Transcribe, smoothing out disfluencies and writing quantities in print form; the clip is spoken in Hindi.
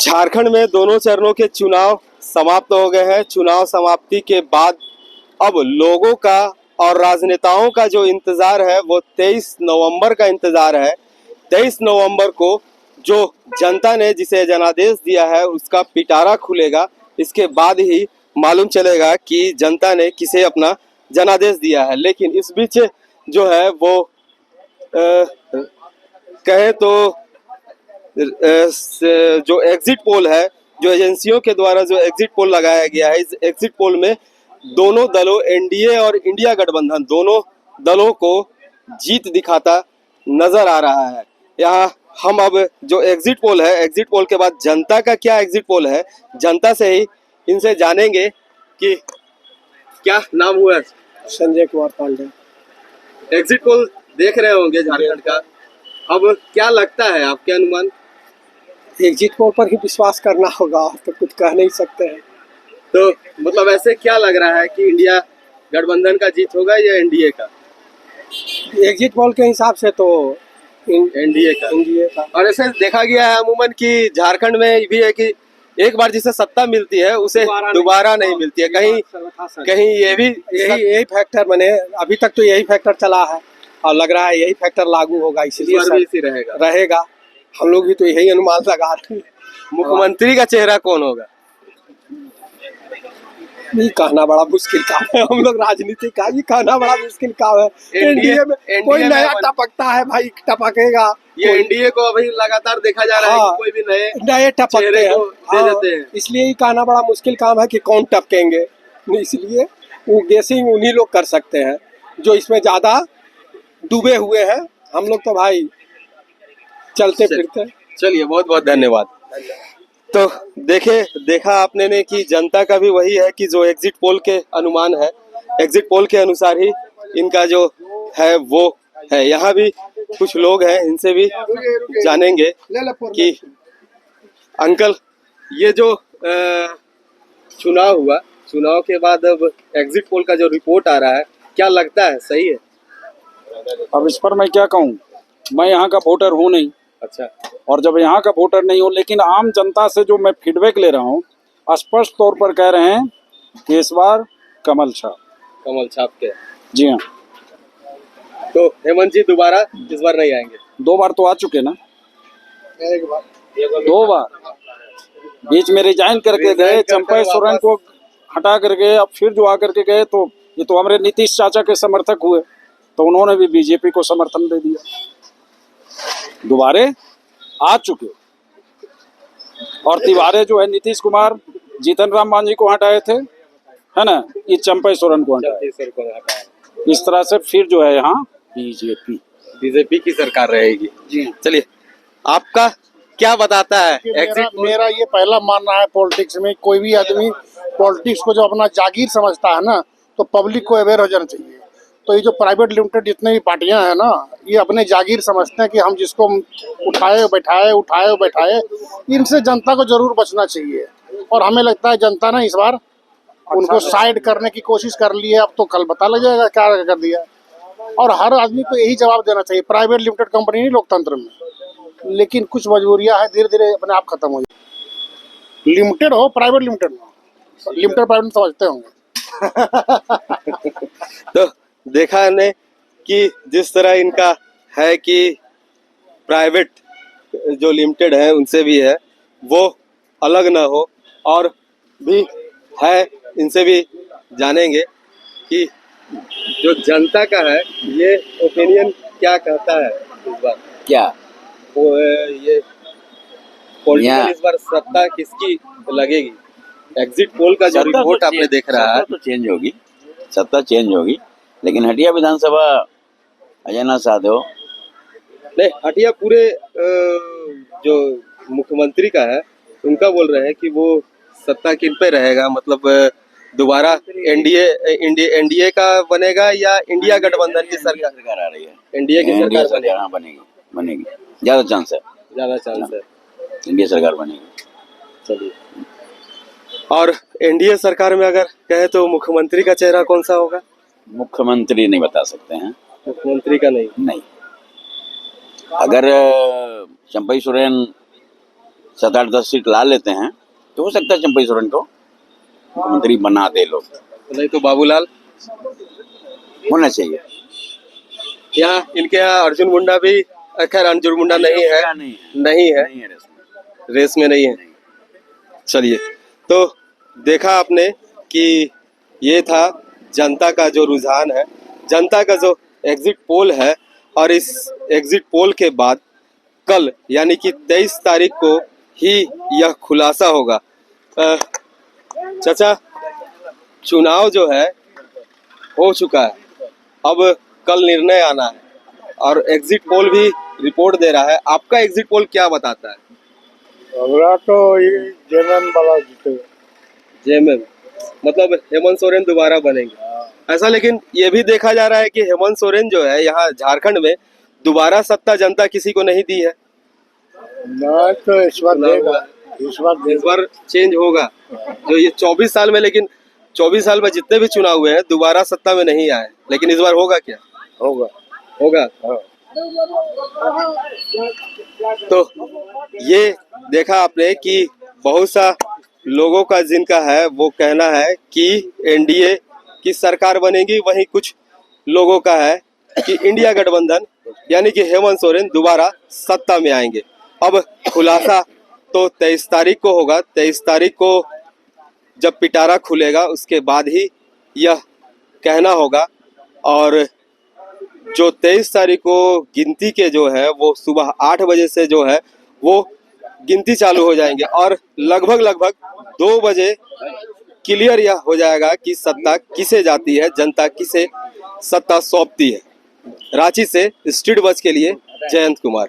झारखंड में दोनों चरणों के चुनाव समाप्त हो गए हैं। चुनाव समाप्ति के बाद अब लोगों का और राजनेताओं का जो इंतजार है वो 23 नवंबर का इंतजार है। 23 नवंबर को जो जनता ने जिसे जनादेश दिया है उसका पिटारा खुलेगा। इसके बाद ही मालूम चलेगा कि जनता ने किसे अपना जनादेश दिया है। लेकिन इस बीच जो है वो कहे तो जो एग्जिट पोल है, जो एजेंसियों के द्वारा जो एग्जिट पोल लगाया गया है, इस एग्जिट पोल में दोनों दलों एनडीए और इंडिया गठबंधन दोनों दलों को जीत दिखाता नजर आ रहा है। यहाँ हम अब जो एग्जिट पोल है, एग्जिट पोल के बाद जनता का क्या एग्जिट पोल है, जनता से ही इनसे जानेंगे कि क्या नाम हुआ। संजय कुमार पांडे। एग्जिट पोल देख रहे होंगे झारखंड का, अब क्या लगता है आपके अनुमान? एग्जिट पोल पर ही विश्वास करना होगा, तो कुछ कह नहीं सकते हैं। तो मतलब ऐसे क्या लग रहा है कि इंडिया गठबंधन का जीत होगा या एनडीए का? एग्जिट पोल के हिसाब से तो एनडीए का। और ऐसे देखा गया है अमूमन कि झारखंड में भी है कि एक बार जिसे सत्ता मिलती है उसे दोबारा नहीं मिलती है। कहीं ये भी यही फैक्टर बने, अभी तक तो यही फैक्टर चला है और लग रहा है यही फैक्टर लागू होगा, इसलिए रहेगा। हम लोग भी तो यही अनुमान लगा रहे हैं। मुख्यमंत्री का चेहरा कौन होगा ये कहना बड़ा मुश्किल काम है। हम लोग राजनीति का ये कहना बड़ा मुश्किल काम है। एनडीए में कोई नया टपकता है भाई, टपकेगा। ये एनडीए को अभी लगातार देखा जा रहा है कि कोई भी नए टपकते हैं। इसलिए ये कहना बड़ा मुश्किल काम है कि कौन टपकेंगे। इसलिए वो गेसिंग उन्हीं लोग कर सकते हैं जो इसमें ज्यादा डूबे हुए हैं। हम लोग तो भाई चलते फिरते। चलिए, बहुत बहुत धन्यवाद। तो देखा आपने ने कि जनता का भी वही है कि जो एग्जिट पोल के अनुमान है, एग्जिट पोल के अनुसार ही इनका जो है वो है। यहाँ भी कुछ लोग हैं, इनसे भी जानेंगे कि अंकल ये जो चुनाव हुआ, चुनाव के बाद अब एग्जिट पोल का जो रिपोर्ट आ रहा है, क्या लगता है सही है? अब इस पर मैं क्या कहूँ, मैं यहाँ का वोटर हूँ नहीं। अच्छा। और जब यहाँ का वोटर नहीं हूँ, लेकिन आम जनता से जो मैं फीडबैक ले रहा हूँ, स्पष्ट तौर पर कह रहे हैं कि इस बार कमल छाप के। जी हाँ। तो हेमंत जी दोबारा इस बार नहीं आएंगे? 2 बार तो आ चुके ना। एक बार 2 बार बीच में रिजाइन करके गए, चंपई सोरेन को हटा करके अब फिर जो आकर के गए, तो ये तो हमारे नीतीश चाचा के समर्थक हुए, तो उन्होंने भी बीजेपी को समर्थन दे दिया। दोबारे आ चुके। और तिवारे जो है नीतीश कुमार जीतन राम मांझी को हटाए थे, है ना, ये चंपई सोरेन को हटाए। इस तरह से फिर जो है यहाँ बीजेपी की सरकार रहेगी। जी। चलिए, आपका क्या बताता है? मेरा ये पहला मानना है, पॉलिटिक्स में कोई भी आदमी पॉलिटिक्स को जो अपना जागीर समझता है ना, तो पब्लिक को अवेयर हो जाना चाहिए। तो ये जो प्राइवेट लिमिटेड जितने भी पार्टियां हैं ना, ये अपने जागीर समझते हैं कि हम जिसको उठाए बैठाए, इनसे जनता को जरूर बचना चाहिए। और हमें लगता है जनता ने इस बार उनको साइड करने की कोशिश कर ली है। अब तो कल पता लग जाएगा क्या कर दिया। और हर आदमी को यही जवाब देना चाहिए, प्राइवेट लिमिटेड कंपनी नहीं लोकतंत्र में, लेकिन कुछ मजबूरियां हैं, धीरे धीरे अपने आप खत्म हो जाए। लिमिटेड हो प्राइवेट लिमिटेड हो, लिमिटेड प्राइवेट समझते होंगे। तो देखा हमने कि जिस तरह इनका है कि प्राइवेट जो लिमिटेड है उनसे भी है वो अलग ना हो, और भी है, इनसे भी जानेंगे कि जो जनता का है ये ओपिनियन क्या कहता है इस बार। क्या वो ये पॉलिटिकल इस बार सत्ता किसकी लगेगी? एग्जिट पोल का जो रिपोर्ट आपने देख रहा है, तो चेंज होगी, सत्ता चेंज होगी, लेकिन हटिया विधानसभा अजय साधो नहीं, हटिया पूरे जो मुख्यमंत्री का है उनका बोल रहे हैं कि वो सत्ता किन पे रहेगा, मतलब दोबारा एनडीए का बनेगा या इंडिया गठबंधन की सरकार आ रही है। एनडीए की सरकार बनेगी, ज्यादा चांस है इंडिया सरकार बनेगी। चलिए, और एनडीए सरकार में अगर कहे तो मुख्यमंत्री का चेहरा कौन सा होगा? मुख्यमंत्री नहीं बता सकते हैं। मुख्यमंत्री का नहीं। अगर चंपई सोरेन 7-8-10 सीट ला लेते हैं तो हो सकता है चंपई सोरेन को मुख्यमंत्री बना दे लोग। नहीं तो बाबूलाल, होना चाहिए। यहाँ इनके यहाँ अर्जुन मुंडा भी, खैर अर्जुन मुंडा नहीं है, नहीं नहीं है, नहीं है रेस रेस में नहीं है। चलिए, तो देखा आपने कि ये था जनता का जो रुझान है, जनता का जो एग्जिट पोल है, और इस एग्जिट पोल के बाद कल यानी कि 23 तारीख को ही यह खुलासा होगा। चाचा, चुनाव जो है हो चुका है, अब कल निर्णय आना है और एग्जिट पोल भी रिपोर्ट दे रहा है। आपका एग्जिट पोल क्या बताता है? हमारा तो ये जेएमएम वाला जीतेगा। जेएमएम मतलब हेमंत सोरेन दोबारा बनेंगे ऐसा, लेकिन ये भी देखा जा रहा है कि हेमंत सोरेन जो है यहाँ झारखंड में दोबारा सत्ता जनता किसी को नहीं दी है। ना तो इस बार देगा, इस बार चेंज होगा। जो ये 24 साल में, लेकिन 24 साल में जितने भी चुनाव हुए हैं दोबारा सत्ता में नहीं आए, लेकिन इस बार होगा क्या? होगा। होगा। तो ये देखा आपने कि बहुत सा लोगों का जिनका है वो कहना है कि एनडीए की सरकार बनेगी, वहीं कुछ लोगों का है कि इंडिया गठबंधन यानी कि हेमंत सोरेन दोबारा सत्ता में आएंगे। अब खुलासा तो 23 तारीख को होगा। 23 तारीख को जब पिटारा खुलेगा उसके बाद ही यह कहना होगा, और जो 23 तारीख को गिनती के जो है वो सुबह 8 बजे से जो है वो गिनती चालू हो जाएंगे, और लगभग 2 बजे क्लियर यह हो जाएगा कि सत्ता किसे जाती है, जनता किसे सत्ता सौंपती है। रांची से स्ट्रीट बज के लिए जयंत कुमार।